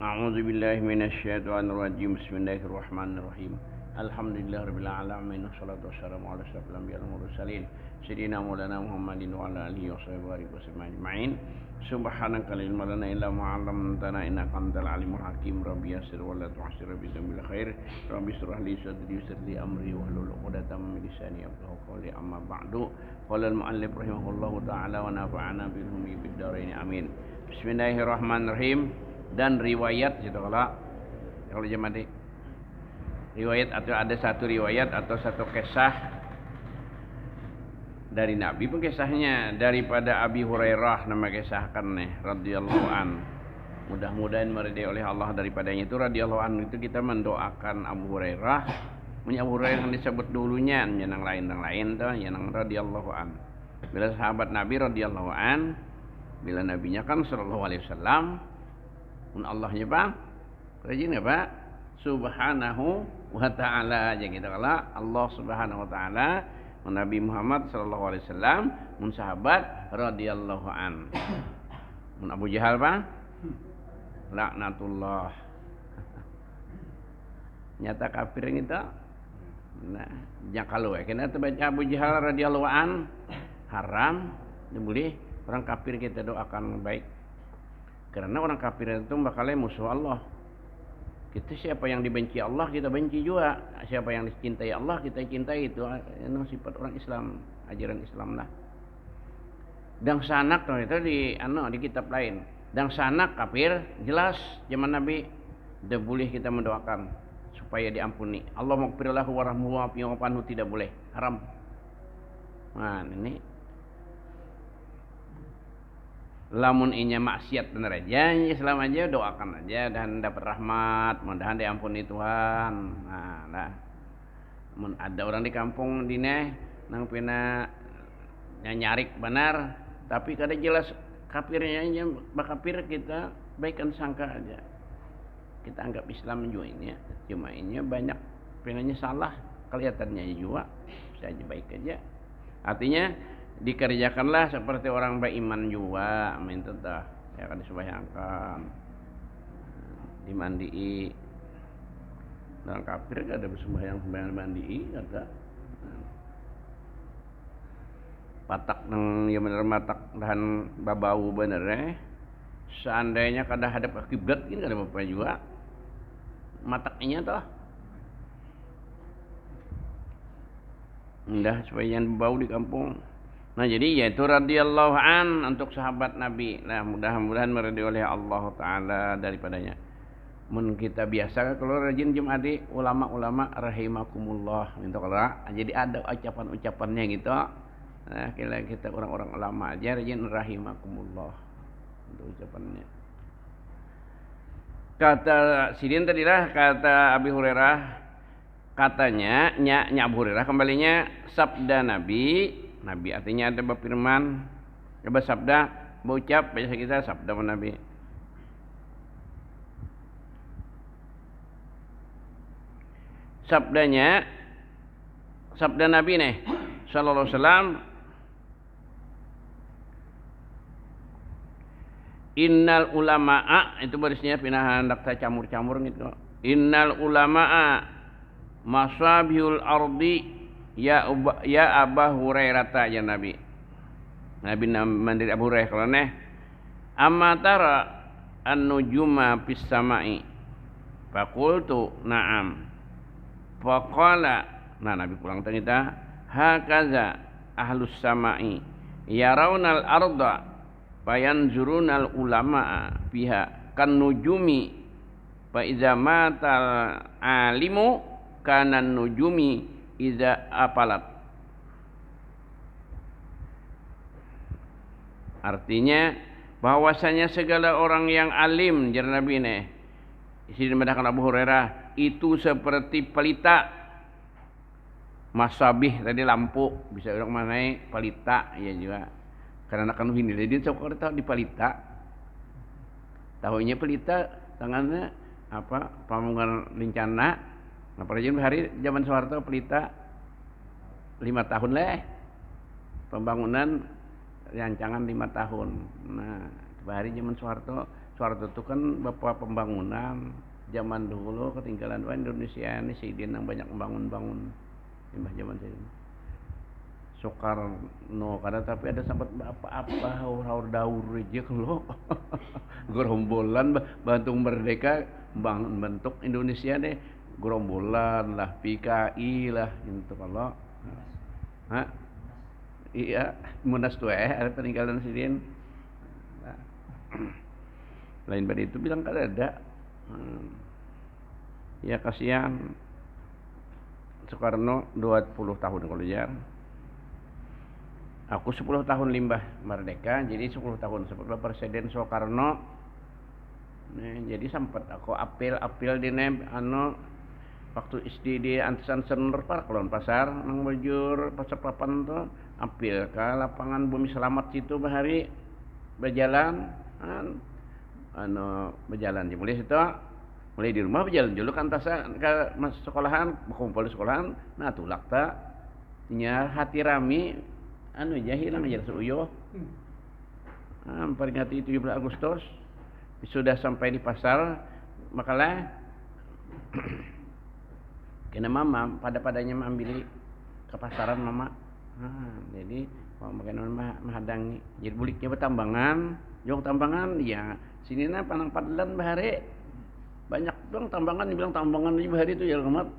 أعوذ بالله من الشيطان الرجيم بسم الله الرحمن الرحيم الحمد لله رب العالمين والصلاة والسلام على أشرف الأنبياء والمرسلين سيدنا مولانا محمد وعلى آله وصحبه وسلم أجمعين سبحانك لا علم لنا إلا ما علمتنا إنك أنت العليم الحكيم ربي يسر ولا تعسر بذنب الخير ربي اشرح لي صدري ويسر لي أمري واحلل عقدة من لساني يفقهوا قولي أما بعد قال المؤلف رحمه الله تعالى ونفعنا بالهم في الدارين آمين Bismillahirrahmanirrahim. Dan riwayat gitu kalau jemaah riwayat atau ada satu riwayat atau satu kisah dari Nabi pun kisahnya daripada Abi Hurairah nama kisahkan nih radhiyallahu an. Mudah-mudahan meridai oleh Allah daripadanya itu radhiyallahu an itu kita mendoakan Abu Hurairah. Abu Hurairah yang disebut dulunya yang lain tuh yang radhiyallahu an. Bila sahabat Nabi radhiyallahu an, bila nabinya kan sallallahu alaihi wasallam Allahnya Pak rajin ya Pak subhanahu wa ta'ala aja gitu kalau Allah subhanahu wa ta'ala Nabi Muhammad sallallahu alaihi wasallam mun sahabat radhiyallahu an mun Abu Jahal Pak laknatullah nyata kafir gitu nah jangan kalau kena baca Abu Jahal radhiyallahu an haram boleh orang kafir kita doakan baik karena orang kafir itu bakalnya musuh Allah. Kita siapa yang dibenci Allah kita benci juga. Siapa yang dicintai Allah kita cintai. Itu sifat orang Islam, ajaran Islam lah. Dan sanak itu di kitab lain. Dan sanak kafir jelas zaman Nabi tidak boleh kita mendoakan supaya diampuni. Allah maghfirlahu warahmuhu wa'afihu tidak boleh, haram. Nah, ini lamun inya maksiat bener aja Islam aja doakan aja dan dapat rahmat mudah-mudahan diampuni Tuhan. Nah ada orang di kampung dine nang pina nyarik benar tapi kada jelas kafirnya aja bakapir kita baikkan sangka aja kita anggap Islam juga ini ya. Cuma ini banyak pinanya salah kelihatannya juga bisa aja baik aja artinya dikerjakanlah seperti orang beriman juga minta dah ya kan disembahyangkan dimandii dan kafir gak ada sembahyang mandii kata patak nang ya bener matak dan babau bener seandainya kada hadap ke kiblat ini kada apa juga mataknya toh indah supaya jangan bau di kampung. Nah jadi yaitu radhiyallahu an untuk sahabat Nabi. Nah mudah-mudahan meridai oleh Allah Ta'ala daripadanya. Mun kita biasa kalau rajin jumadi ulama-ulama rahimakumullah minta kalau jadi ada ucapan-ucapannya gitu. Nah kita orang-orang ulama aja rajin rahimakumullah untuk ucapannya. Kata sidin tadilah kata Abi Hurairah katanya nya Abu Hurairah kembalinya sabda Nabi artinya ada berfirman, bersabda, berucap biasa kita sabda Nabi. Sabda Nabi nih, sallallahu alaihi wasallam. Innal ulama'a itu barisnya pindah hendak saya camur-camur gitu. Innal ulama'a masabihul ardi ya Abu Hurairah ya Nabi mandiri Abu Hurairah kalau neh amma tara an-nujuma fis samai faqultu na'am faqala nah Nabi pulang tanya hakaza ahlus samai yarawnal arda fayanzurunal ulama'a fiha kan nujumi fa iza matal alimu kana nujumi iza apalat. Artinya bahwasanya segala orang yang alim jar Nabi nih isi dimedahkan Abu Hurairah itu seperti pelita masabih tadi lampu bisa orang manai pelita ya juga karena akan ini jadi sok tahu di pelita tahunya pelita tangannya apa pamungan lencana. Nah pada hari zaman Soeharto pelita 5 tahun lah pembangunan rancangan 5 tahun. Nah hari zaman Soeharto Soeharto itu kan bapak pembangunan zaman dulu ketinggalan Indonesia ini Sidin yang banyak membangun zaman saya. Soekarno karena tapi ada sempat apa haur daur aja kalau gerombolan bantu merdeka bentuk Indonesia deh gerombolan lah PKI lah gitu kalau iya munas tuh ada peninggalan Sidin nah, lain pada itu bilang kan ada ya kasihan Soekarno 20 tahun kalau ya aku 10 tahun limbah merdeka jadi 10 tahun setelah Presiden Soekarno jadi sempat aku apel di waktu SD di Ansan Center Park Lawan Pasar nang bujur pasar papan tuh apel ke lapangan Bumi Selamat situ bahari berjalan berjalan mulai situ mulai di rumah berjalan dulu kan tasa ke sekolahan kumpul di sekolahan nah tulak tak nya hati rami jahil ngajar seuyo memperingati 17 Agustus sudah sampai di pasar makalah kena mama padanya mengambil ke pasaran mama jadi bagaimana menghadangi jadi buliknya bertambangan jong tambangan ya sini na panang padelan bahare banyak dong tambangan dibilang tambangan di bahari itu ya kemat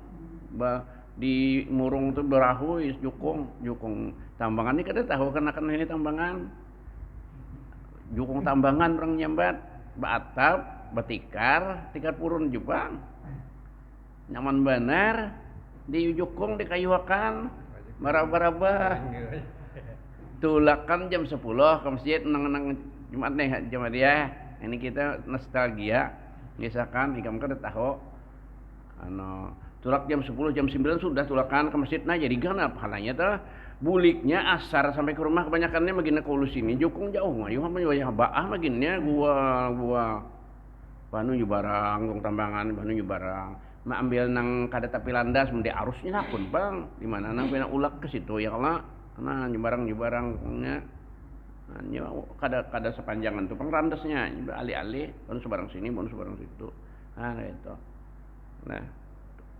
di murung tuh berahu jukung tambangan ini kada tahu kena ini tambangan jukung tambangan orang nyambat batap batikar tikar purun jubang nyaman benar di jukung di kayuakan maraba-raba tulakan jam 10 ke masjid nang Jumat nih Jumat dia ini kita nostalgia misalkan ikam kada tahu tulak jam 10 jam 9 sudah tulakan ke masjid nah jadi gana halanya tuh buliknya asar sampai ke rumah kebanyakannya magina ke ulus ini jukung jauh mah yo ya baah maginnya gua banu barang gong tambangan banu barang mak ambil nang kada tapi landas mende arusnya pun bang di mana nang pina ulak ke situ ya kalau nah nyebarang-nya nya kada sepanjangan tuh pang randasnya alih-alih banu sebarang sini banu sebarang situ itu nah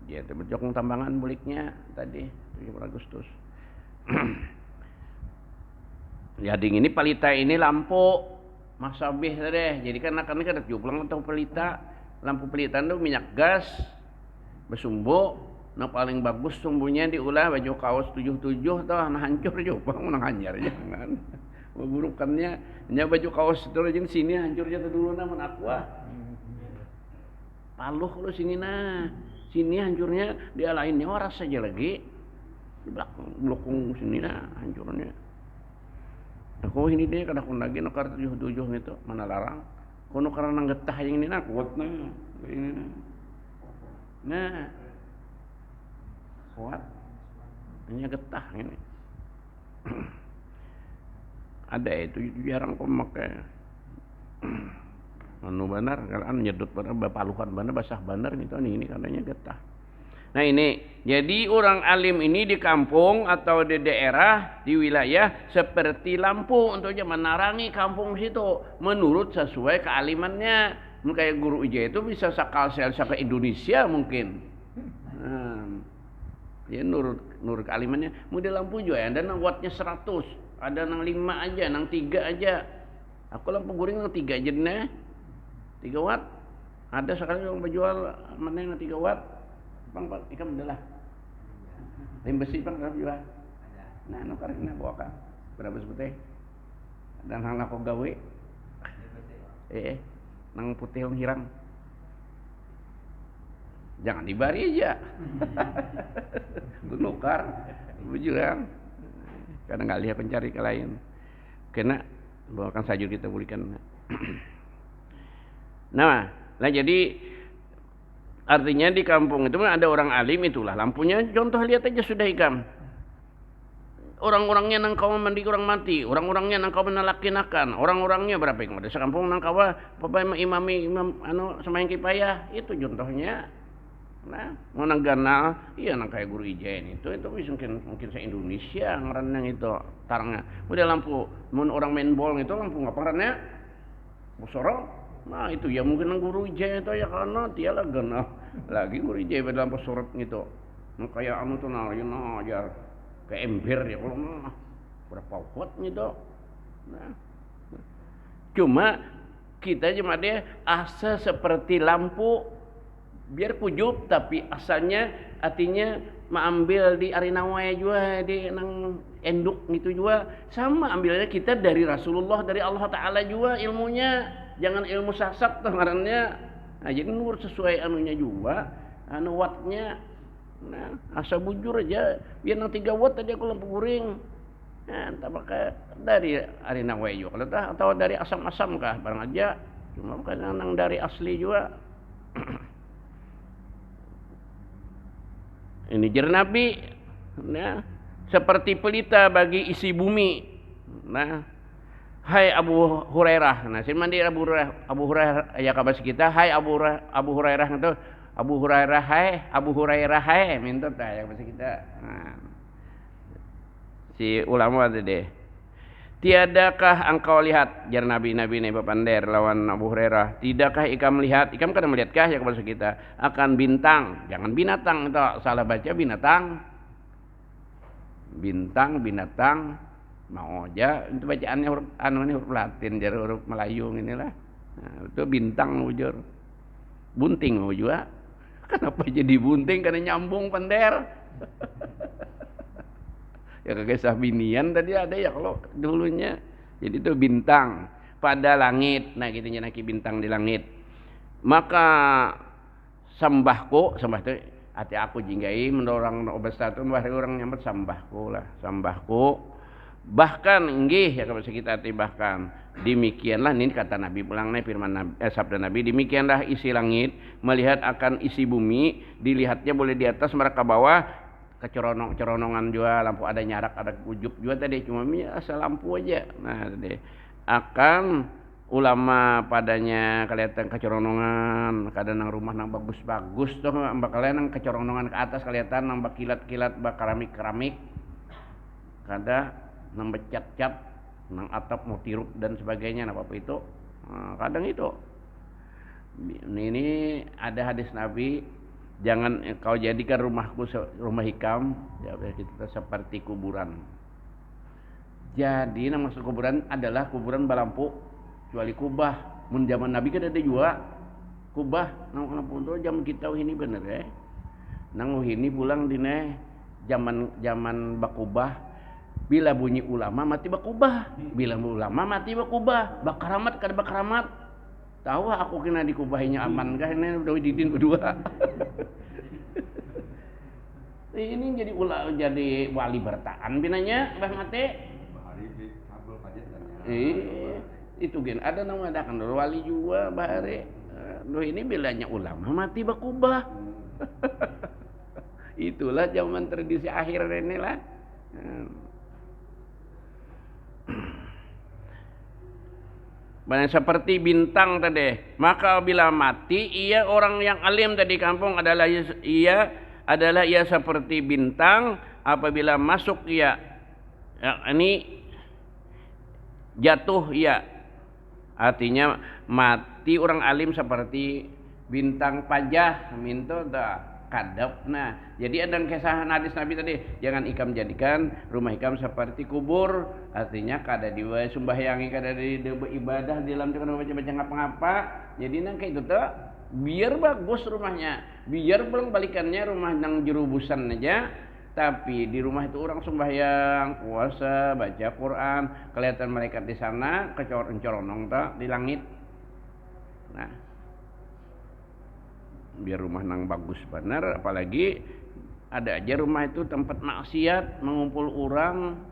dia berjokong tambangan buliknya tadi 17 Agustus Jading ini pelita ini lampu masabih deh jadi kan akan kada juplang atau pelita lampu pelita itu minyak gas bersumbu nah paling bagus sumbunya diulah baju kaos 77 tuh nah hancur juga nang hanyar jangan burukannya nya baju kaos itu jeung sini hancurnya tuh dulu namun aqua paluh lu sini sini hancurnya dia lainnya waras saja lagi di belakang blokung sini hancurnya aku ini dia kada kun lagi nukar 77 itu mana larang kono karena getah yang ini kuat ini kuat hanya getah ini ada itu jarang pemakai benar kan nyedut benar bapaluhan benar basah benar gitu ini katanya getah. Nah ini jadi orang alim ini di kampung atau di daerah di wilayah seperti lampu untuk menarangi kampung situ menurut sesuai kealimannya. Kayak guru IJ itu bisa sakal ke Indonesia mungkin. Ya nurut kealimannya. Model lampu juga ada nang wattnya 100, ada nang 5 aja, nang 3 aja. Aku lampu guring nang 3 aja nih. 3 watt. Ada sekali yang berjual mana yang 3 watt. Bang, ikan bedelah. Lem besi bang, berapa jual? Nah, nukar ini bawa kan. Berapa sebetulnya? Dan hang aku gawe. Nang putih yang hirang. Jangan dibari aja. Nukar, bujurang. Karena nggak lihat pencari ke lain. Kena bawakan sayur kita belikan. Nah, jadi artinya di kampung itu ada orang alim itulah lampunya contoh lihat aja sudah ikam orang-orangnya nang kau mandi orang mati orang-orangnya nang kau menalakinakan orang-orangnya berapa yang ada sekampung nang kau imam sama yang kipayah itu contohnya nah mau nang ganal iya nang kayak guru ijen itu mungkin se Indonesia ngaran yang itu tarangnya udah lampu mun orang main bol itu lampu ngaparannya bosorong Nah itu ya mungkin ang guru ije itu ya karena dia lah gana lagi guru ije dalam surat gitu. Nah, kayak anu tuh nah yun ajar kayak ember ya kalau mah berapa watt gitu. Nah, cuma kita cuma dia asa seperti lampu biar kujub tapi asalnya artinya mengambil di arinawai juga di nang enduk gitu juga sama ambilnya kita dari Rasulullah dari Allah Ta'ala juga ilmunya jangan ilmu sasat ngarannya nah, jadi nur sesuai anunya juga anu wattnya nah asa bujur aja biar nang 3 watt tadi aku lampu guring nah tak pakai dari arinawai juga kalau atau dari asam-asam kah barang aja cuma bukan nang dari asli juga. Ini jar Nabi, nah, seperti pelita bagi isi bumi. Nah, hai Abu Hurairah. Nah, mandi Abu Hurairah ya kabar kita. Hai Abu Hurairah itu Abu Hurairah hai minta ya kabar kita. Nah, si ulama tadi. Tiadakah engkau lihat jar Nabi nih papander lawan Abu Hurairah. Tidakkah ikam melihat? Ikam kan melihatkah ya kepada kita akan bintang, jangan binatang itu salah baca binatang. Binatang mau aja itu bacaannya huruf ini huruf Latin jar huruf Melayu inilah. Nah, itu bintang ujur. Bunting juga. Kenapa jadi bunting karena nyambung pender. Ya kisah binian tadi ada ya kalau dulunya jadi itu bintang pada langit nah gitu naki bintang di langit maka sembah itu hati aku jinggai mendorong obestar itu orang nyambut sembahku bahkan inggih ya kalau kita arti bahkan demikianlah ini kata Nabi pulang nih firman Nabi, sabda Nabi demikianlah isi langit melihat akan isi bumi dilihatnya boleh di atas mereka bawah kecoronongan juga lampu ada nyarak ada ujub juga tadi cuma asal lampu aja nah tadi akan ulama padanya kelihatan kecoronongan kadang nang rumah nang bagus-bagus tuh kalian nang kecoronongan ke atas kelihatan nang kilat-kilat keramik kada nang becat-cat nang atap mau tiruk dan sebagainya apa itu nah, kadang itu ini ada hadis Nabi jangan kau jadikan rumahku rumah hikam ya kita seperti kuburan. Jadi nama masuk kuburan adalah kuburan balampu kecuali kubah. Mun zaman Nabi kan ada juga kubah nang lampu itu zaman kita ini bener ya. Nang ini pulang dine zaman bakubah bila bunyi ulama mati bakubah. Bila ulama mati bakubah. Bakaramat kada bakaramat. Tahu aku kena dikubahinya aman kah ini udah didin berdua. Ini jadi wali bertahan binanya Mbah Mate. Itu gen ada nama ada kan wali juga bahare. Ini bilanya ulama mati bakubah. Itulah zaman tradisi akhir ini lah. Seperti bintang tadi maka bila mati ia orang yang alim tadi kampung adalah ia seperti bintang apabila masuk ia ini jatuh ia artinya mati orang alim seperti bintang pajah minto dah kadap. Nah, jadi ada kisah hadis Nabi tadi, jangan ikam jadikan rumah ikam seperti kubur, artinya kada diwa sembahyangi, kada di ibadah di dalam kada baca-baca ngapa-ngapa. Jadi nang kayak itu tuh biar bagus rumahnya, biar belum balikannya rumah nang jerubusan aja, tapi di rumah itu orang sembahyang, puasa, baca Quran, kelihatan malaikat di sana, kecoronong tak di langit. Nah, biar rumah nang bagus benar, apalagi ada aja rumah itu tempat maksiat mengumpul orang,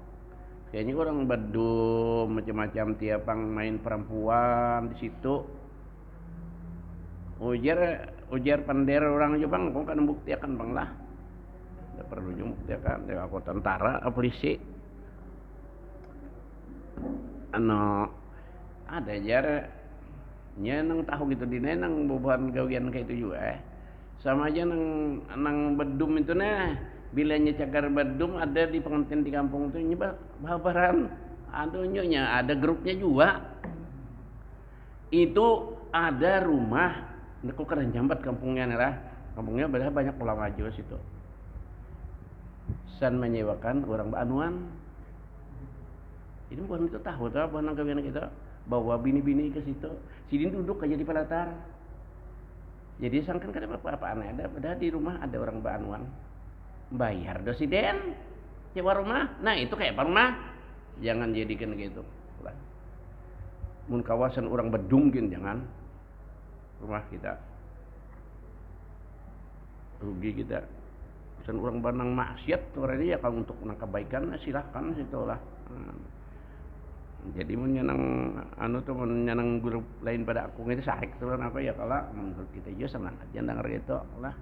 kayaknya orang bedum macam-macam tiapang main perempuan di situ. Ujar pander orang aja bang, kok kan bukti akan bang lah, tidak perlu bukti akan, ya aku tentara, polisi, ada aja. Nya nang tahu gitu di nang beban gawian kayak itu juga sama aja nang bedum itu nah bilanya cakar bedum ada di pengantin di kampung itu nyebab babaran ada nyonya ada grupnya juga itu ada rumah, aku kadang jambat kampungnya nih lah, kampungnya banyak ulama Jawa situ. San menyewakan orang Banuan. Ini bukan itu tahu tuh bukan kawinan kita bawa bini-bini ke situ. Sidin duduk aja di pelatar. Jadi sangkan kada apa-apa aneh ada di rumah ada orang Banuan. Bayar dosiden sewa rumah. Nah, itu kayak apa rumah? Jangan jadikan gitu. Mun kawasan orang bedungkin jangan. Rumah kita rugi kita. Dan orang banang maksiat orangnya ya kalau untuk kebaikan silahkan situ lah. Jadi menyenang menyenang guru lain pada aku itu sahik turun apa ya kalau menurut kita juga senang aja denger gitu lah.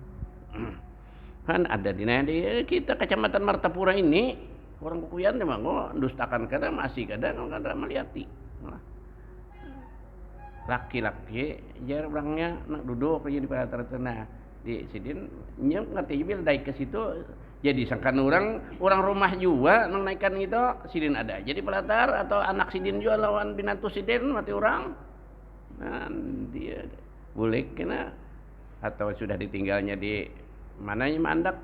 Kan ada di kita Kecamatan Martapura ini orang Kukuyan memang dustakan kadang masih kadang meliati. Laki-laki jar orangnya nak duduk aja di pada tanah di sidin nya ngerti bil daik ke situ jadi sangkan orang rumah juga nang naikkan gitu sidin ada jadi pelatar atau anak sidin juga lawan binatu sidin mati orang nah dia boleh kena atau sudah ditinggalnya di mananya mandak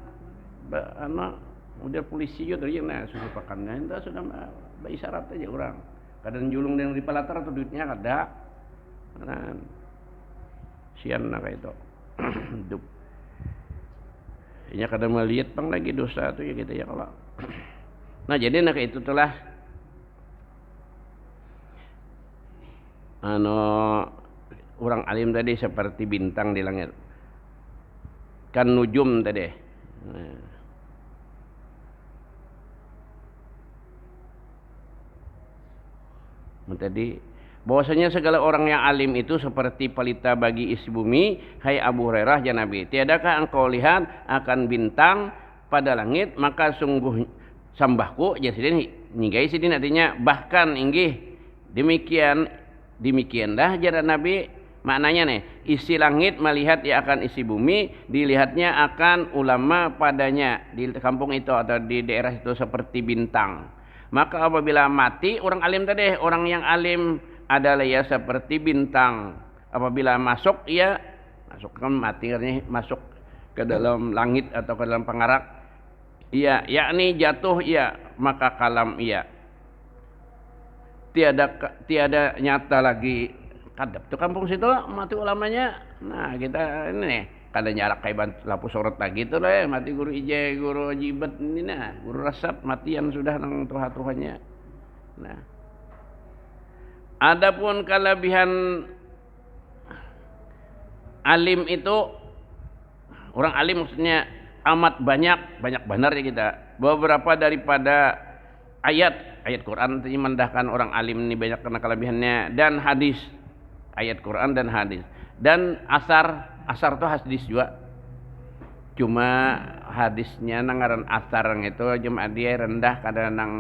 udah polisi juga dari nah sudah pakannya itu sudah isyarat aja orang kadang julung yang di pelatar atau duitnya ada nah sian nak itu hidup ya kadang melihat pang lagi dosa tuh ya gitu ya kalau nah jadi nak itu telah orang alim tadi seperti bintang di langit kan nujum tadi tadi bahwasanya segala orang yang alim itu seperti pelita bagi isi bumi. Hai Abu Hurairah ya Nabi, tiadakah engkau lihat akan bintang pada langit maka sungguh sambahku ya sidin nyigai sidin artinya bahkan inggih demikianlah jara Nabi maknanya nih isi langit melihat ya akan isi bumi dilihatnya akan ulama padanya di kampung itu atau di daerah itu seperti bintang. Maka apabila mati orang alim tadi orang yang alim adalah ya seperti bintang. Apabila masuk ia masuk kan mati masuk ke dalam langit atau ke dalam pengarak ia yakni jatuh ia maka kalam ia tiada nyata lagi kadap tuh kampung situ mati ulamanya. Nah kita ini nih kada nyarak kayak lapu sorot lagi tuh lah mati guru ije guru jibat ini nah guru rasap matian sudah nang tuha-tuhanya. Nah adapun kelebihan alim itu orang alim maksudnya amat banyak benar ya kita beberapa daripada ayat Quran ini mendahkan orang alim ini banyak karena kelebihannya dan hadis ayat Quran dan hadis dan asar itu hadis juga cuma hadisnya nangaran asar itu cuma dia rendah kadang nang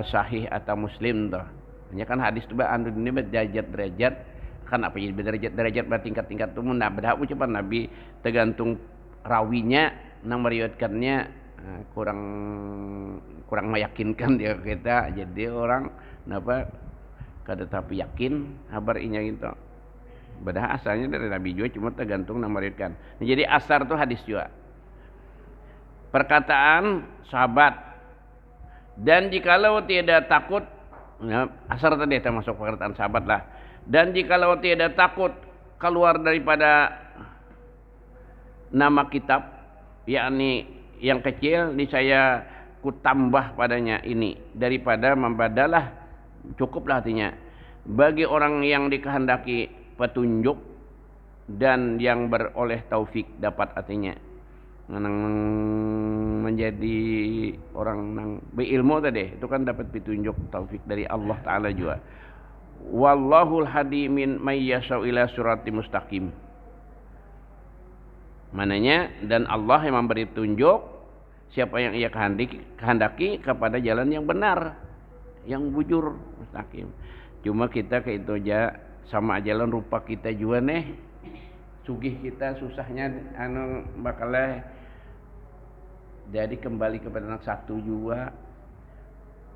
sahih atau muslim tuh hanya kan hadis itu andu ini derajat kan apa jadi derajat bertingkat-tingkat tuh nah berhak ucapan Nabi tergantung rawinya nang meriwayatkannya kurang meyakinkan dia kita jadi orang kenapa kada tapi yakin kabar inya gitu padahal asalnya dari Nabi juga cuma tergantung nang meriwayatkan. Nah, jadi asar tuh hadis juga perkataan sahabat dan jikalau tiada takut nah, asar tadi termasuk perkataan sahabat lah. Dan jikalau tiada takut keluar daripada nama kitab, yakni yang kecil, niscaya ku tambah padanya ini daripada membadalah cukuplah artinya bagi orang yang dikehendaki petunjuk dan yang beroleh taufik dapat artinya menjadi orang yang berilmu tadi itu kan dapat petunjuk taufik dari Allah Ta'ala juga. Wallahul hadi min mayyasau ila surati mustaqim. Mananya dan Allah yang memberi tunjuk siapa yang ia kehendaki kepada jalan yang benar, yang bujur mustaqim. Cuma kita ke itu aja sama jalan rupa kita juga nih. Sugih kita susahnya bakalah jadi kembali kepada anak satu juga.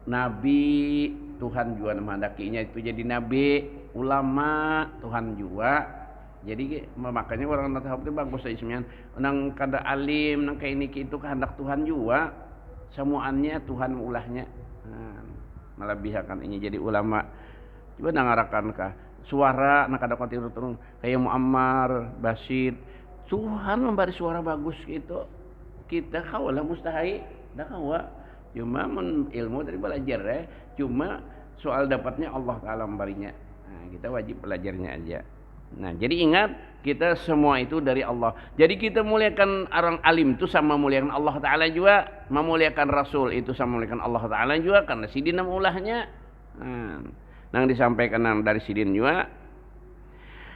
Nabi Tuhan juga menghendakinya itu jadi nabi, ulama Tuhan juga. Jadi makanya orang tasawuf itu bagus ismian. Nang kada alim, nang kayak ini itu kehendak Tuhan juga. Semuanya Tuhan ulahnya. Nah, melebihkan ini jadi ulama. Coba nangarakan kah suara nak kada konti turun kayak Muammar, Basyir. Tuhan memberi suara bagus gitu. Kita kawalah mustahil, dah kawa. Cuma ilmu dari belajar cuma soal dapatnya Allah Taala memberinya. Nah, kita wajib belajarnya aja. Nah, jadi ingat kita semua itu dari Allah. Jadi kita muliakan orang alim itu sama muliakan Allah Taala juga, memuliakan Rasul itu sama muliakan Allah Taala juga karena sidin ulahnya. Nang disampaikan dari sidin juga.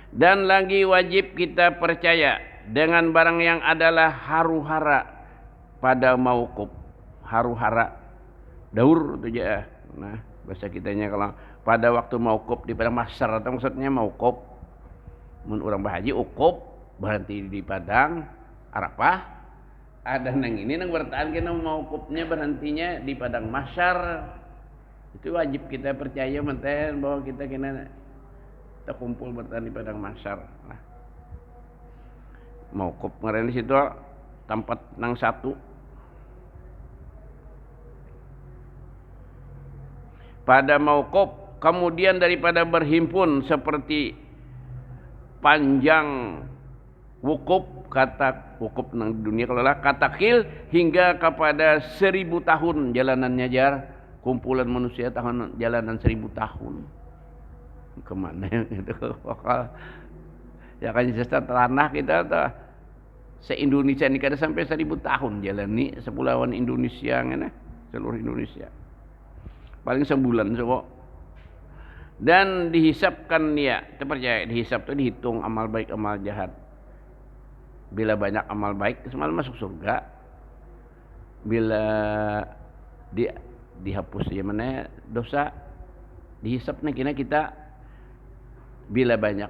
Dan lagi wajib kita percaya dengan barang yang adalah haru-hara pada mauquf. Haru-hara daur itu aja. Nah, bahasa kitanya kalau pada waktu mauquf di padang mahsyar atau maksudnya mauquf. Mun urang bahaji ukuf berhenti di padang Arafah. Ada nang ini nang bertahan kena mauqufnya berhentinya di padang mahsyar. Itu wajib kita percaya menten bahwa kita kena terkumpul bertahan di padang mahsyar. Nah, mauquf ngaren di situ tempat nang satu. Pada mauquf kemudian daripada berhimpun seperti panjang wukuf kata wukuf nang dunia kalau lah katakil hingga kepada 1000 tahun jalanannya jar kumpulan manusia tahun jalanan 1000 tahun kemana itu ya kan jasa tanah kita tuh se-Indonesia ini kada sampai 1000 tahun jalan nih sepulauan Indonesia ngene seluruh Indonesia paling sebulan coba. Dan dihisapkan dia, terpercaya dihisap itu dihitung amal baik amal jahat. Bila banyak amal baik semalam masuk surga. Bila dihapus ya mana dosa dihisap nih kita bila banyak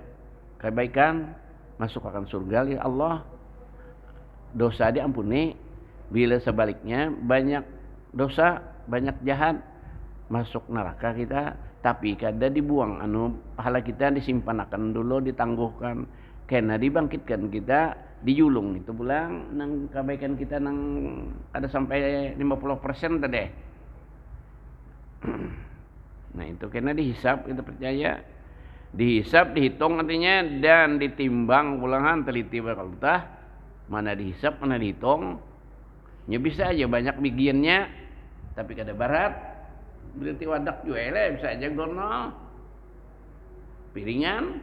kebaikan masuk akan surga ya Allah. Dosa diampuni. Bila sebaliknya banyak dosa banyak jahat masuk neraka kita. Tapi kada dibuang pahala kita disimpanakan dulu ditangguhkan kena dibangkitkan kita dijulung itu pulang nang kebaikan kita nang ada sampai 50% tadi. Nah itu kena dihisap kita percaya dihisap dihitung artinya dan ditimbang pulangan teliti bakal tah mana dihisap mana dihitung ya bisa aja banyak bigiannya tapi kada barat. Berarti wadak juga bisa aja gorno piringan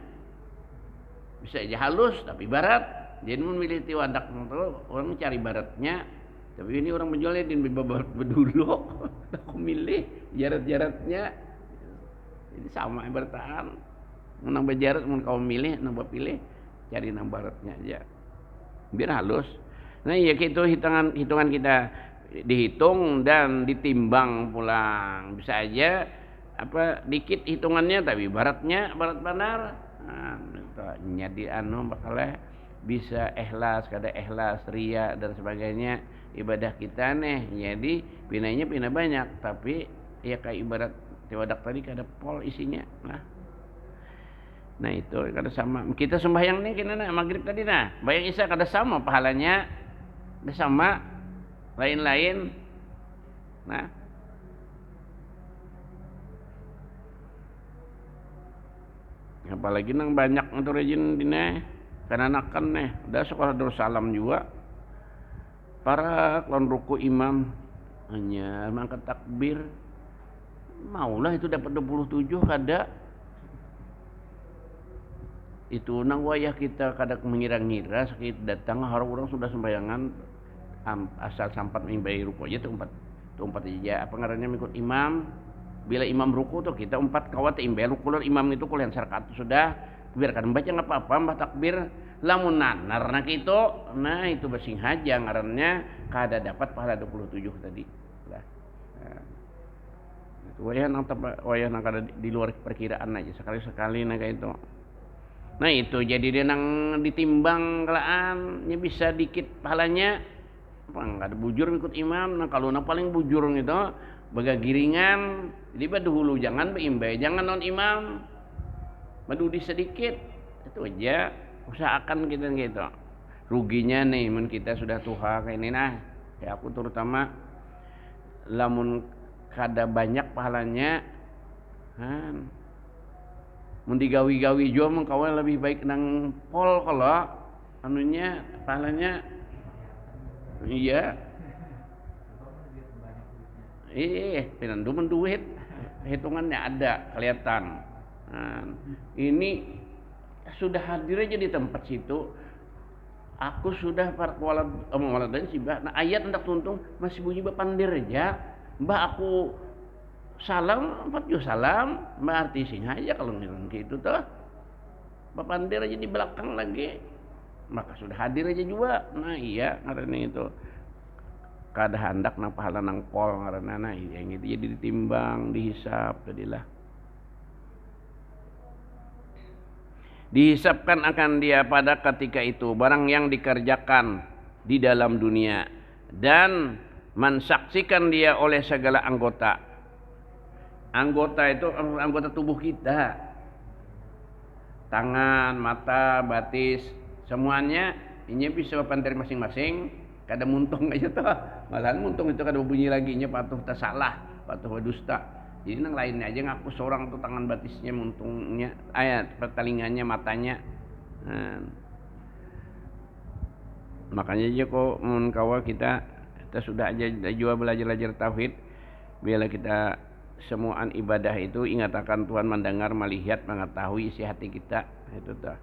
bisa aja halus tapi barat jadi memilih wadak itu orang mencari baratnya tapi ini orang menjualnya di babat beduluk aku milih jarat-jaratnya jadi sama bertahan menang berjarat mun kau milih nambah pilih cari nang baratnya aja biar halus. Nah ya gitu hitungan kita dihitung dan ditimbang pulang bisa aja apa dikit hitungannya tapi baratnya barat benar jadi bakalah bisa ikhlas kada ikhlas ria dan sebagainya ibadah kita nih jadi pinanya pina banyak tapi ya kayak ibarat tewadak tadi kada pol isinya nah itu kada sama kita sembahyang nih kena maghrib tadi bayang isya kada sama pahalanya kada sama lain-lain. Nah, apalagi nang banyak untuk rejin dina kananakan nih, udah sekolah Darussalam juga. Para klon ruku imam hanya mangkat takbir. Maulah itu dapat 27 kada. Itu nang wayah kita kada mengira-ngira sakit datang orang sudah sembayangan asal sampat mimbai ruku aja tuh empat aja apa ngarannya mengikut imam bila imam ruku tuh kita 4 kawat imbai ruku imam itu kuliah sarkat sudah biarkan baca nggak apa-apa mbah takbir lamun nanar nak itu bersing haja ngarannya kada dapat pahala 27 tadi lah itu wayah nang kada di luar perkiraan aja sekali-sekali nah kayak itu. Nah itu jadi dia nang ditimbang kelaannya bisa dikit pahalanya apa enggak ada bujur ikut imam nah kalau paling bujur gitu Bagagiringan, jadi baduhulu jangan beimbai, jangan non imam, badudi sedikit, itu aja. Usahakan kita gitu. Ruginya nih, men kita sudah tua kayak ini nah, kayak aku terutama, lamun kada banyak pahalanya, kan, mun digawi-gawi jua mengkawan lebih baik nang pol kalau anunya pahalanya, iya. Pinanduman duit, hitungannya ada kelihatan. Nah, ini sudah hadir aja di tempat situ. Aku sudah dan sibah. Nah ayat hendak tuntung masih bunyi bapandir aja. Mbah aku salam, empat jo salam. Mbah arti singa aja kalau ngilang gitu tuh. Bapandir aja di belakang lagi. Maka sudah hadir aja juga. Nah iya karena itu. Kada handak nang pahala nang pol ngaranana yang itu jadi ditimbang dihisap tadilah dihisapkan akan dia pada ketika itu barang yang dikerjakan di dalam dunia dan mensaksikan dia oleh segala anggota itu anggota tubuh kita, tangan, mata, batis, semuanya ini bisa pandai masing-masing. Kada muntung aja tuh, malahan muntung itu kada bunyi lagi nya patuh tersalah, patuh dusta. Jadi nang lainnya aja ngaku seorang tuh tangan batisnya muntungnya, ayat pertalingannya matanya. Makanya aja kok mun kawa kita sudah aja jua belajar tauhid, bila kita semuaan ibadah itu ingat akan Tuhan mendengar, melihat, mengetahui isi hati kita itu tuh.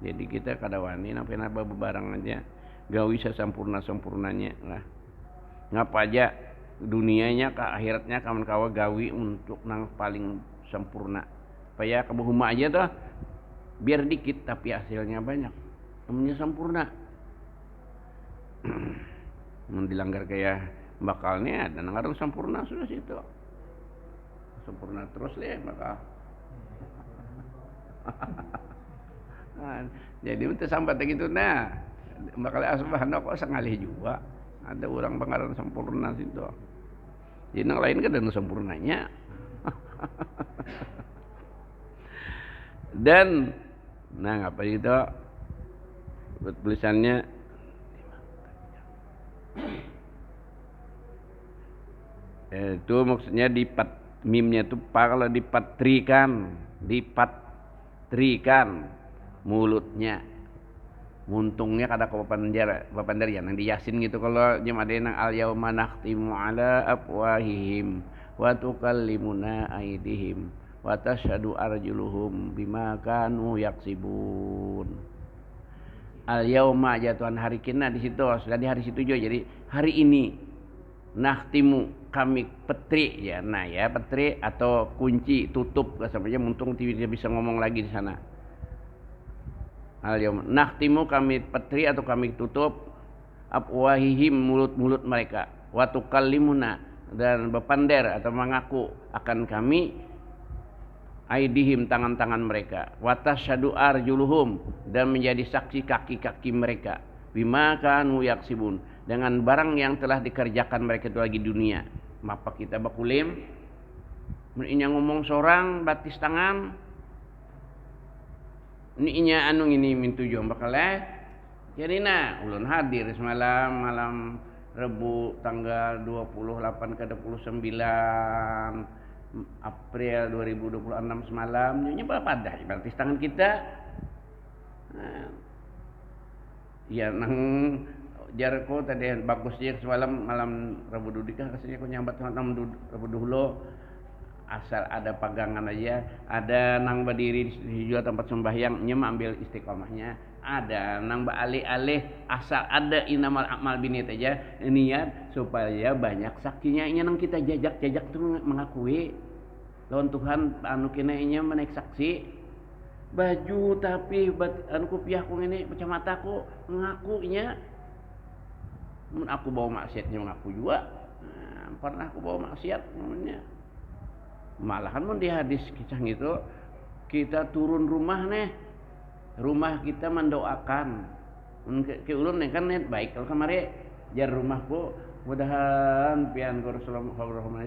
Jadi kita kada wani napa bebarang aja. Gawi sesempurna-sempurnanya lah. Ngapa aja dunianya ke akhiratnya kawan kawa gawi untuk nang paling sempurna. Supaya kebuhuma aja tuh biar dikit tapi hasilnya banyak. Namanya sempurna. Mun dilanggar kayak bakalnya dan ngarang sempurna sudah situ. Sempurna terus deh bakal. Nah, jadi untuk sampai gitu nah. Bakal asbahna kok sengalih juga ada orang pengaran sempurna situ jadi yang lain kan ada sempurnanya dan nah apa itu buat tulisannya itu maksudnya mimnya itu kalau dipatrikan mulutnya muntungnya kada ke papandar ya nang di Yasin gitu kalau jam ada nang al yauma nakhtimu ala afwahihim wa tukallimuna aydihim wa tashhadu arjuluhum bima kanu yaksibun. Al yauma jatuhan hari kina di situ sudah di hari situ juga jadi hari ini nakhtimu kami petri ya nah ya petri atau kunci tutup sampai muntung tidak bisa ngomong lagi di sana. Al-yawma nakhtimu kami petri atau kami tutup afwahihim mulut-mulut mereka wa tukallimuna dan bepander atau mengaku akan kami aidihim tangan-tangan mereka wa tasyhadu arjuluhum dan menjadi saksi kaki-kaki mereka bima kanu yaksibun dengan barang yang telah dikerjakan mereka itu lagi dunia. Mapa kita bakulim inya ngomong seorang batis tangan ini anu ini mintu jom bakal jadi nah ulun hadir semalam malam Rebu tanggal 28 ke 29 April 2026 semalam nyonya pada batis tangan kita nah, ya nang jarko tadi bagus dia semalam malam Rebu dudika rasanya aku nyambat malam Rebu dulu asal ada pegangan aja ada nang berdiri di juga tempat sembahyang nyem ambil istiqomahnya ada nang alih-alih asal ada inamal amal binit aja niat supaya banyak saksinya ini nang kita jajak tuh mengakui lawan Tuhan anu kena nya menaik saksi baju tapi anu kupiahku ini kacamataku mengakunya mun aku bawa maksiatnya mengaku juga nah, pernah aku bawa maksiat namanya malahan mun di hadis kisah gitu kita turun rumah kita mendoakan ke ulun kan net baik kalau kemarin jar rumahku mudahan pian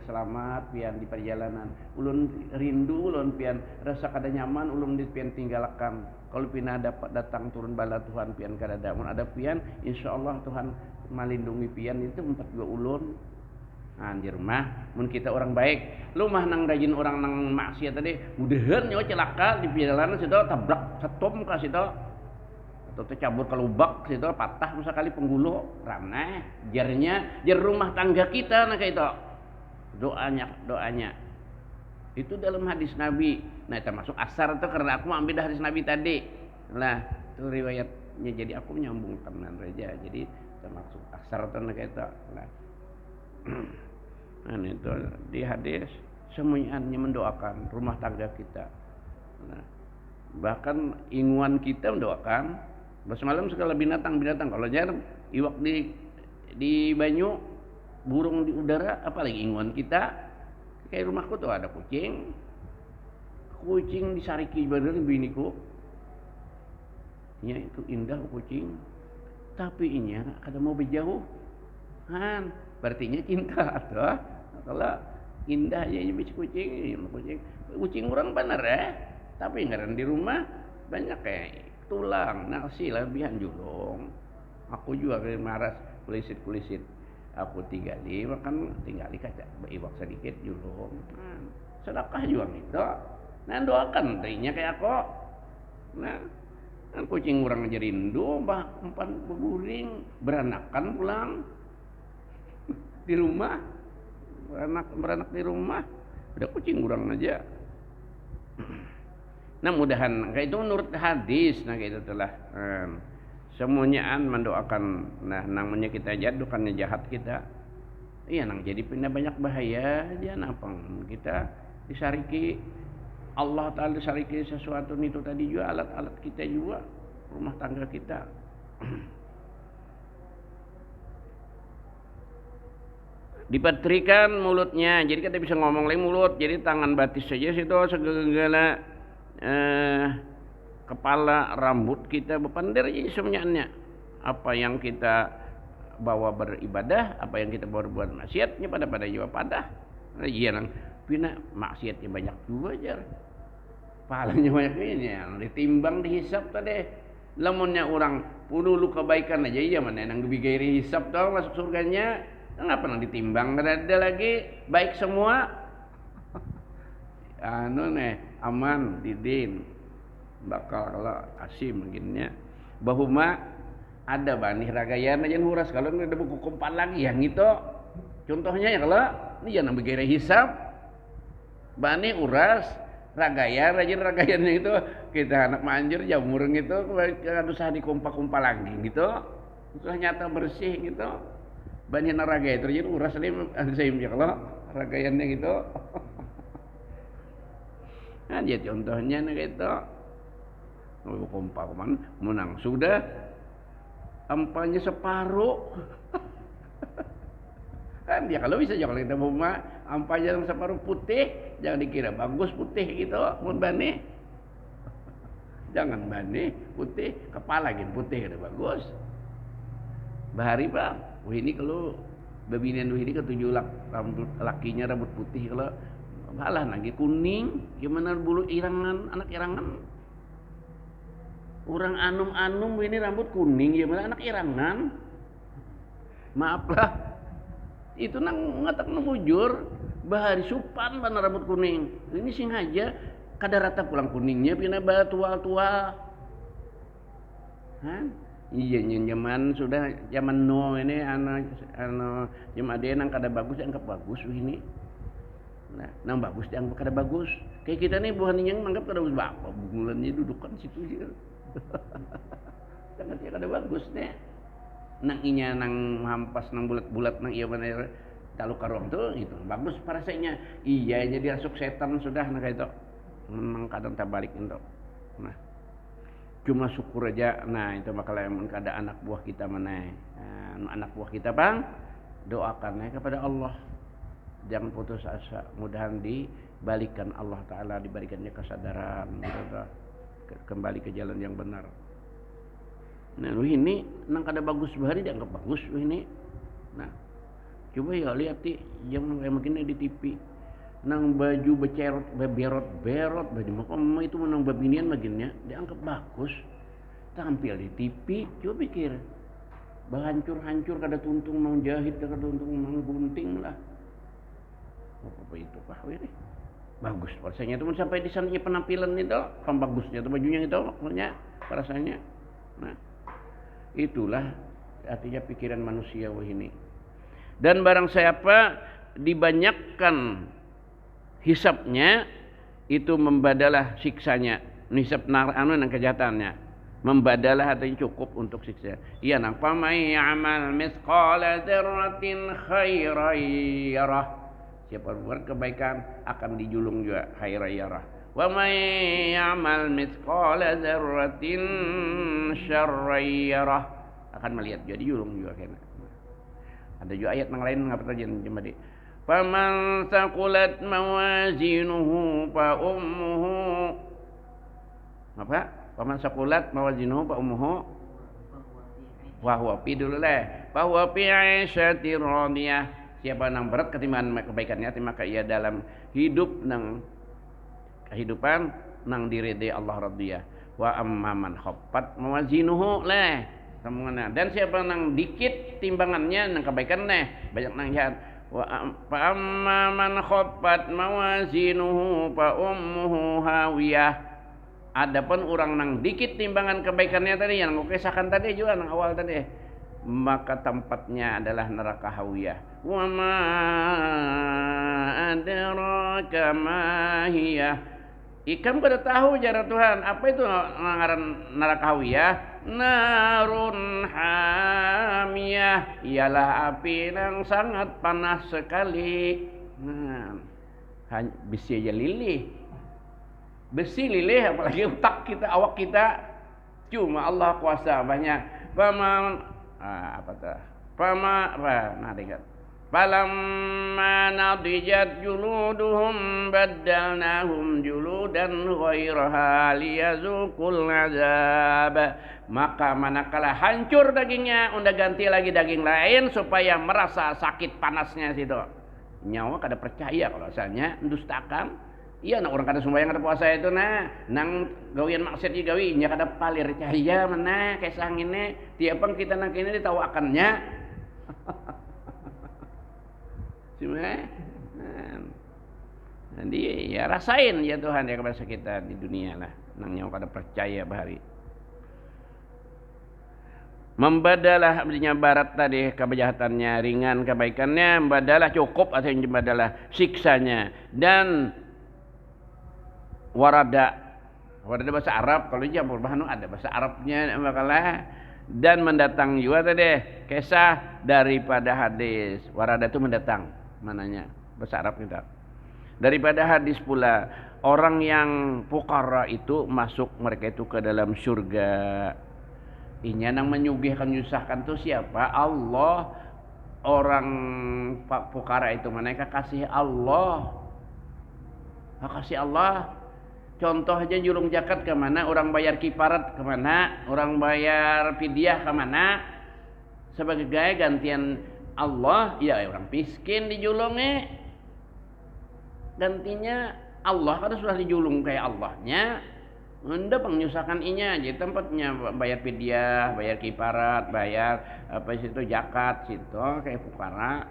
selamat pian di perjalanan ulun rindu ulun pian rasa kada nyaman ulun di pian tinggalkan kalau pina dapat datang turun bala Tuhan pian kada ada pian insyaallah Tuhan melindungi pian itu 4 dua ulun. Nah, di rumah mun kita orang baik lu mah nang rajin orang nang maksiat tadi mudahan nyawa celaka di perjalanan situ tabrak setom ka situ atau tercabur ke lubak situ patah sekali penggulu ramah jarnya jar rumah tangga kita nah kayak itu doanya itu dalam hadis Nabi. Nah termasuk asar itu karena aku ambil dari hadis Nabi tadi lah itu riwayatnya jadi aku menyambungkan aja jadi termasuk asar itu nah kayak itu lah. Nah itu di hadis semuanya mendoakan rumah tangga kita. Nah, bahkan inguan kita mendoakan semalam segala binatang kalau jar iwak di banyu burung di udara apalagi inguan kita kayak rumahku tuh ada kucing disariki bener biniku ya itu indah kucing tapi inya ada mau berjauh kan berarti cinta tuh kalau indah aja bisa kucing orang bener tapi ngaran di rumah banyak kayak tulang nasi lebihan julung aku juga maras kulisit aku tinggali makan tinggali kaca iwak sedikit julung sedekah juga gitu nah doakan tadinya kayak aku nah kan kucing orang aja rindu empat berguling beranakan pulang di rumah beranak di rumah udah kucing orang aja. Nah mudahan kayak itu menurut hadis nah kayak itu telah semuanya mendoakan nah namanya kita jatuhkannya jahat kita iya nang jadi pindah banyak bahaya aja napang kita disariki Allah Ta'ala disariki sesuatu itu tadi juga alat-alat kita juga rumah tangga kita. Dipatrikan mulutnya jadi kita bisa ngomong lagi mulut jadi tangan batis saja situ segala kepala rambut kita berpandar jadi semuanya apa yang kita bawa beribadah apa yang kita bawa berbuat maksiatnya pada juga pada iya nang pina maksiatnya banyak juga jar pahalanya banyak ini yang ditimbang dihisap tadi lamunnya orang dulu kebaikan aja iya mana nang dibigairi hisap tau masuk surganya ngapa nang ditimbang ada lagi baik semua aman didin bakal kalau asim mungkinnya bahuma ada banih ragayan aja huras kalau ada buku kumpat lagi yang itu contohnya ya kalau ini jangan begini hisap banih uras ragayan ragayannya itu kita anak manjur jamur gitu kalau usah dikumpa-kumpa lagi gitu usah nyata bersih gitu banih ragay terjadi uras ini saya kalau ragayannya gitu. Nah, jadi contohnya gitu. Kompak menang sudah ampanya separuh. Kan dia kalau bisa jangan kita mau ampanya yang separuh putih, jangan dikira bagus putih gitu, mun bani. Jangan bani putih, kepala gitu putih udah bagus. Bahari Bang, ini kalau babinian ini ketujuh rambut lakinya rambut putih kalau malah lagi kuning gimana bulu irangan anak irangan orang anum ini rambut kuning gimana anak irangan maaflah itu nang ngatak nubujur bahari supan mana rambut kuning ini sing aja kada rata pulang kuningnya pina bah tua iya zaman sudah zaman no ini anak zaman ada yang kada bagus anggap bagus ini. Nah, nang bagus dianggap kada bagus. Kayak kita nih bukan yang menganggap kada bagus. Bapak bungulannya dudukan situ dia. Sangat ya kada bagus nih. Nang inya nang hampas nang bulat-bulat nang iya mana talu karuang tuh itu bagus parasanya. Iya jadi rasuk setan sudah nah kayak itu. Memang kadang tak balik itu. Nah, cuma syukur aja. Nah itu bakal emang kada anak buah kita mana. Nah, anak buah kita bang doakannya kepada Allah. Jangan putus asa, mudahan dibalikan Allah Ta'ala, diberikannya kesadaran kembali ke jalan yang benar. Nah ini nang kada bagus bahari dianggap bagus ini Nah, coba ya lihat yang kayak begini di TV. Nang baju becerot, berot baju makom itu menang babinian bagiannya dianggap bagus. Tampil di TV, coba pikir. Hancur kada tuntung mau jahit, kada tuntung mau gunting lah. Apa itu Pak ini? Bagus rasanya itu sampai di sana penampilan itu, kan bagusnya itu bajunya itu maksudnya rasanya. Nah, itulah artinya pikiran manusia ini. Dan barang siapa dibanyakkan hisapnya itu membadalah siksanya, hisap nang kejahatannya, membadalah artinya cukup untuk siksa. Iya nang pamai amal misqala dzarratin khairan yarah. Siapa buat kebaikan akan dijulung juga khairan yarah. Wa may ya'mal misqala dzarratin syarran yarah, akan melihat juga dijulung juga kena. Ada juga ayat yang lain ngapa saja cuma di faman thaqulat mawazinuhu fa ummuhu apa? Faman thaqulat mawazinuhu fa ummuhu wa huwa fi dulu lah. Fa huwa fi 'aisyatir radiyah. Siapa yang berat ketimbangan kebaikannya, maka ia dalam hidup nang kehidupan nang diridai Allah radiyah. Wa amman khaffat mawazinuhu lah. Dan siapa nang dikit timbangannya nang kebaikan banyak nang jahat. Wa amma man khaffat mawazinuhu fa ummuhu hawiyah. Adapun orang nang dikit timbangan kebaikannya tadi yang kisahkan tadi juga nang awal tadi, maka tempatnya adalah neraka hawiyah. Wa ma adraka ma hiya. Ikam pada tahu jarak Tuhan apa itu neraka hawiyah? Narun hamiyah, ialah api yang sangat panas sekali. Besi aja lilih, besi lilih apalagi otak kita, awak kita. Cuma Allah kuasa banyak. Falamma nadijat juluduhum baddalnahum juludan ghairaha liyazuqul azab. Maka manakala hancur dagingnya, unda ganti lagi daging lain supaya merasa sakit panasnya situ. Nyawa kada percaya kalau asalnya dustakan. Iya nak orang kada sembahyang kada puasa itu nang gawian maksiat gawi nya kada palir cahaya mana kesang ini tiapang kita nang kini ditawakannya. Cuma jadi ya rasain ya Tuhan ya kepada kita di dunia lah nang nyawa kada percaya bahari. Membadalah artinya barat tadi kejahatannya ringan, kebaikannya membadalah cukup atau membadalah siksanya. Dan warada bahasa Arab, kalau campur bahan ada bahasa Arabnya makalah. Dan mendatang juga tadi kisah daripada hadis. Warada itu mendatang mananya bahasa Arab kita. Daripada hadis pula orang yang fuqara itu masuk mereka itu ke dalam surga. Inya nang menyugihkan menyusahkan itu siapa? Allah. Orang fuqara itu mereka kasih Allah. Kasih Allah. Contoh aja jurung zakat ke mana, orang bayar kifarat ke mana, orang bayar fidyah ke mana. Sebagai gaya gantian Allah, ya orang miskin dijulungi. Gantinya Allah kan sudah dijulung kayak Allahnya. Anda menyusahkan inya aja tempatnya bayar fidyah, bayar kifarat, bayar apa situ zakat situ kayak fuqara.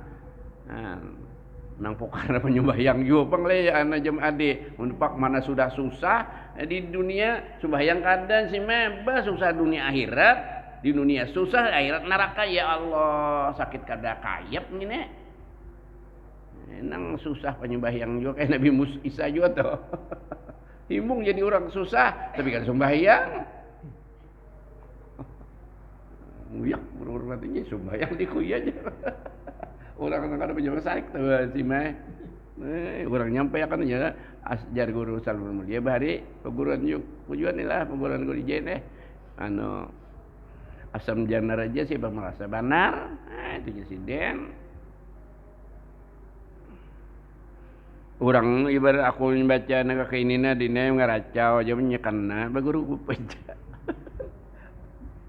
Nang fuqara penyembahyang juga pengle anak jemaah unpak mana sudah susah di dunia sembahyang kadang si mebas susah dunia akhirat, di dunia susah akhirat neraka ya Allah sakit kada kayap ngene. Nang susah penyembahyang juga kayak Nabi Isa juga tuh. Himung jadi orang susah tapi kan sembahyang. Nguyak buru-buru matinya sembahyang dikuy aja. Orang kadang penjama saik tuh si mah. Orang nyampe akan ya ajar guru Salman Mulia bahari peguruan yuk tujuan lah peguruan guru jen asam janar aja sih bang merasa benar. Itu presiden. Orang ibarat aku baca naga keinina dina ngaracau aja menyekanna baguru ku peja.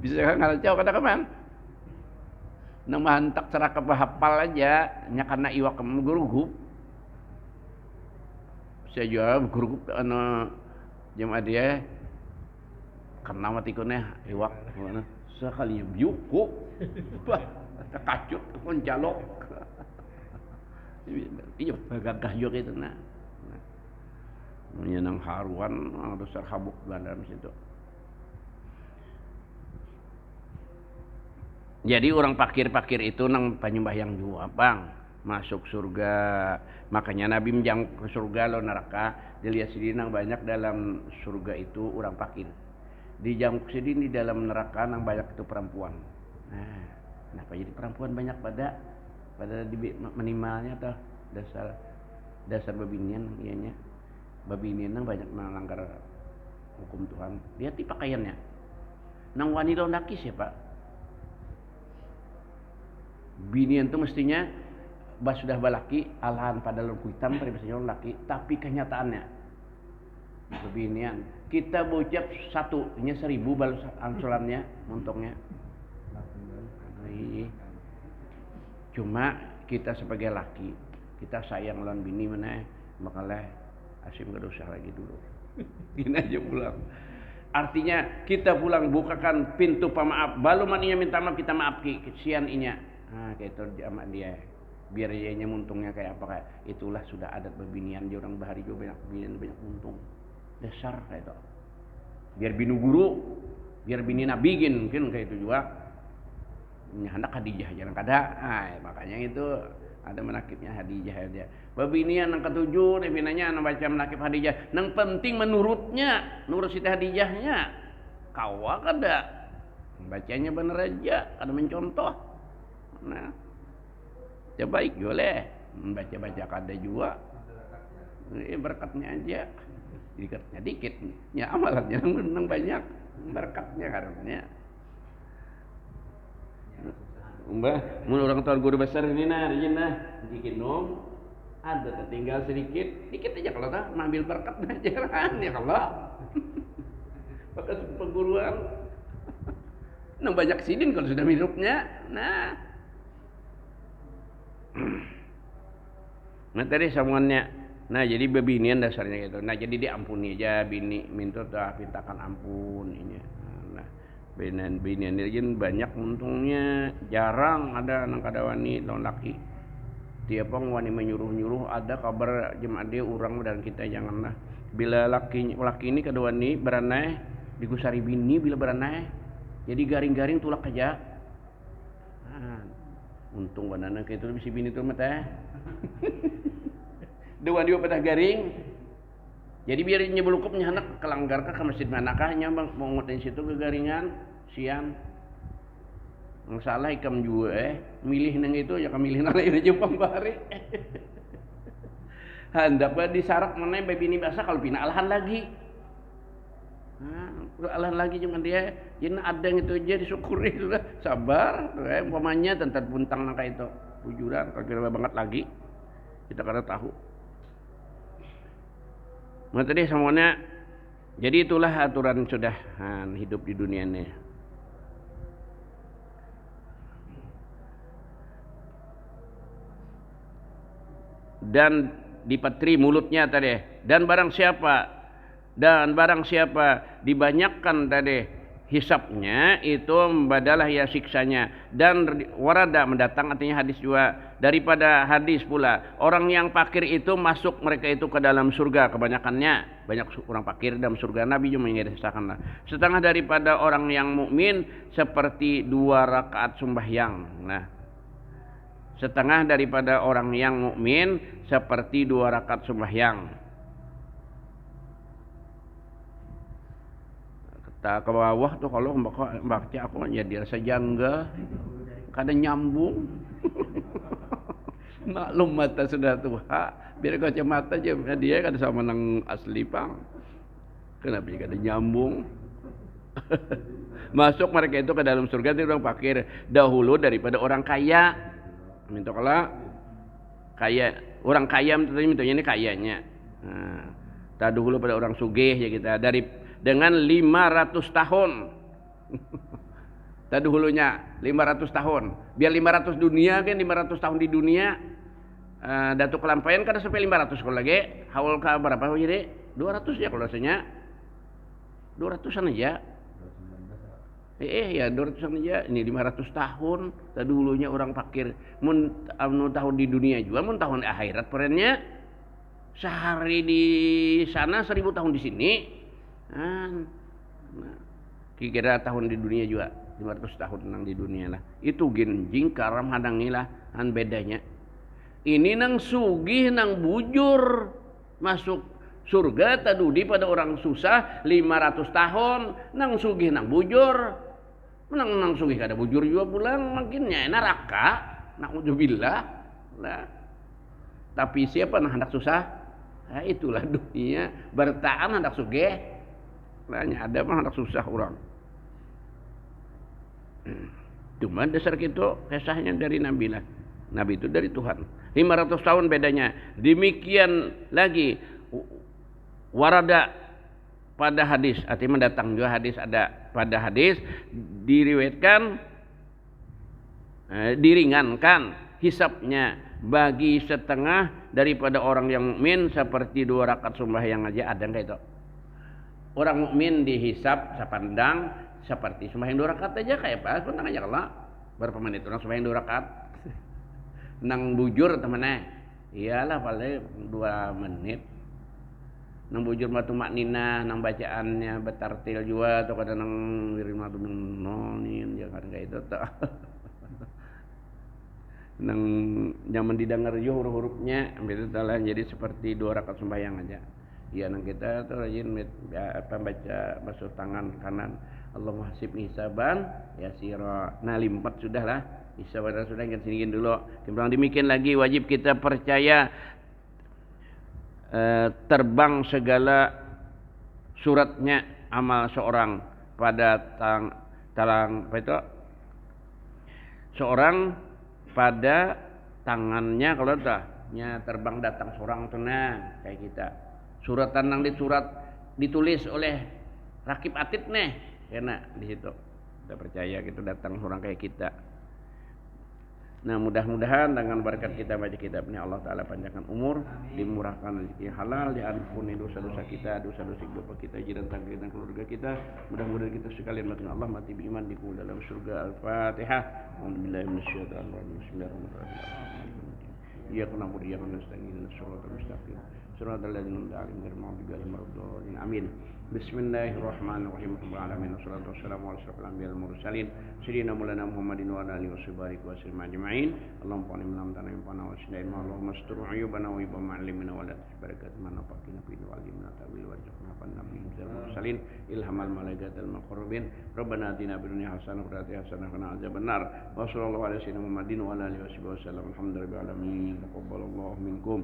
Bisa kan ngaracau kada kaman? Nama hantak cara kebahapal aja nya karena iwak gurugup. Saya jawab gurugup anu jemaah dia karena mati kuneh iwak mana sekali biuku bah kacut pun jalok iya gagah juga itu nah menyenang haruan besar habuk Belanda di situ. Jadi orang pakir-pakir itu nang penyembahyang jua bang masuk surga, makanya Nabi menjang ke surga lo neraka dilihat sini nang banyak dalam surga itu orang pakir, di jam sini di dalam neraka nang banyak itu perempuan. Nah kenapa jadi perempuan banyak pada di minimalnya tuh dasar babinian ianya babinian nang banyak melanggar hukum Tuhan. Lihat di pakaiannya nang wanita laki siapa binian tuh mestinya sudah balaki alahan pada lembu hitam pada biasanya laki, tapi kenyataannya bebinian kita bocap satu nya 1000 balas angsulannya montongnya. Cuma kita sebagai laki kita sayang lawan bini mana makalah asim gak usah lagi dulu gini aja pulang. Artinya kita pulang bukakan pintu pemaaf balu maninya minta maaf kita maaf kesian inya. Nah kayak itu sama dia biar ianya muntungnya kayak apa kayak itulah sudah adat bebinian dia orang bahari juga banyak binian banyak muntung dasar kayak itu biar binu guru biar bini nabigin mungkin kayak itu juga hendak Hadijah jangan kada makanya itu ada menakibnya Hadijah aja bebinian yang ketujuh nebinanya anu baca menakib Hadijah yang penting menurutnya nurut Siti Hadijahnya kawa kada bacanya bener aja kada mencontoh. Nah ya baik boleh baca-baca kada juga berkatnya aja berkatnya dikit ya amalannya nang banyak berkatnya karena Mbah mun orang tua guru besar ini nah dikit dong ada tertinggal sedikit aja kalau tak mengambil berkat ajaran ya kalau bekas perguruan nang banyak sidin kalau sudah minumnya nah tadi samuannya nah jadi bebinian dasarnya gitu nah jadi diampuni aja bini minta mintakan ampun ini nah binian ini banyak untungnya jarang ada anak kadawani lawan laki tiap wani menyuruh ada kabar jemaah dia orang dan kita janganlah bila laki ini kadawani beranai digusari bini bila beranai jadi garing-garing tulak aja untung banana kayak itu bisa bini tuh mata dua dia pada garing jadi biar nyebelukupnya anak kelanggar ke masjid manakahnya bang mau ngotin situ ke garingan siang yang salah ikam juga milih neng itu ya milih nang lain aja pambari hendak disarak mana bini biasa kalau pina alahan lagi alahan lagi cuma dia jadi ada yang itu aja disyukuri sudah sabar umpamanya tentang puntang nangka itu bujuran kalau kira banget lagi kita kada tahu tadi semuanya jadi itulah aturan sudah hidup di dunia ini dan dipatri mulutnya tadi dan barang siapa dibanyakkan tadi hisapnya itu badalah ya siksanya dan warada mendatang artinya hadis juga daripada hadis pula orang yang fakir itu masuk mereka itu ke dalam surga kebanyakannya banyak orang fakir dalam surga Nabi juga mengisahkan setengah daripada orang yang mukmin seperti 2 rakaat sembahyang nah setengah daripada orang yang mukmin seperti 2 rakaat sembahyang tak ke bawah tuh kalau baca aku jadi rasa janggal kadang nyambung maklum mata sudah tua biar kacamata aja dia kan sama nang asli pang kenapa dia kadang nyambung masuk mereka itu ke dalam surga itu orang fakir dahulu daripada orang kaya minta kalau kaya orang kaya mintanya ini kayanya tak dahulu pada orang sugih ya kita dengan 500 tahun Tadi hulunya 500 tahun. Biar 500 dunia kan 500 tahun di dunia. Datuk kelampaian kan sampai 500 kalau lagi. Haul ke berapa jadi? 200 ya kalau rasanya. 200-an aja. Ya 200-an aja. Ini 500 tahun. Tadi hulunya orang fakir. Mun tahun di dunia juga, mun tahun akhirat perennya. Sehari di sana 1000 tahun di sini. Nah, kira tahun di dunia juga 500 tahun nang di dunia lah. Itu genjing karam hadangilah an bedanya. Ini nang sugih nang bujur masuk surga tadudi pada orang susah 500 tahun nang sugih nang bujur. Nang sugih kada bujur juga pulang makinnya neraka. Nauzubillah. Lah. Tapi siapa nang hendak susah? Nah, itulah dunia bertahan hendak sugih. Nanya ada mah hendak susah orang. Cuma dasar gitu kisahnya dari Nabi lah. Nabi itu dari Tuhan. 500 tahun bedanya. Demikian lagi warada pada hadis. Artinya datang juga hadis ada pada hadis diriwayatkan diringankan hisapnya bagi setengah daripada orang yang mukmin seperti 2 rakaat sembahyang aja ada enggak itu? Orang mukmin dihisap sepandang seperti sembahyang 2 rakaat aja kayak pas pun aja kalau berapa menit orang sembahyang 2 rakaat nang bujur temennya iyalah paling 2 menit nang bujur matu maknina nang bacaannya betartil juga atau kadang nang wirim matu nonin jangan kayak itu tak nang nyaman didengar juga huruf-hurufnya itu telah jadi seperti 2 rakaat sembahyang aja. Ya nang kita tuh rajin baca basuh tangan kanan Allahumma hasibni hisaban yasira. Nah 4 sudah lah. Hisaban sudah ingat siniin dulu. Kemudian demikian lagi wajib kita percaya terbang segala suratnya amal seorang pada apa itu? Seorang pada tangannya kalau nya terbang datang seorang tenang kayak kita. Suratan nang ditulis oleh rakib atid nih karena di situ kita percaya gitu datang orang kayak kita. Nah mudah-mudahan dengan berkat kita baca kitab ini Allah Ta'ala panjangkan umur, dimurahkan rezeki halal, diampuni dosa-dosa kita, dosa-dosa bapak kita, jiran tangga dan keluarga kita. Mudah-mudahan kita sekalian mati Allah mati beriman di dalam surga. Al-Fatihah. Alhamdulillah Bismillahirrahmanirrahim. Iyyaka na'budu wa iyyaka nasta'in ihdinas siratal mustaqim. Siratal ladzina an'amta 'alaihim ghairil maghdubi 'alaihim waladdallin. Amin. Bismillahirrahmanirrahim. Wassalatu wassalamu ala asyrofil anbiya'i wal mursalin sayyidina maulana Muhammadin wa ala alihi wasallam ajma'in. Allahumma qani min amtana wa wa sinain ma Allahumma astur ayubana wa ibam ma'limina wa la tasbarakat man nafaqina fi wa alimna ta'wil wa jahna fan nabiyyin zal mursalin ilhamal malaikatil muqarrabin rabbana atina fid dunya hasanah wa fil akhirati hasanah wa qina adzabannar wa sallallahu alaihi wasallam Muhammadin wa ala alihi wasallam alhamdulillahi rabbil alamin taqabbalallahu minkum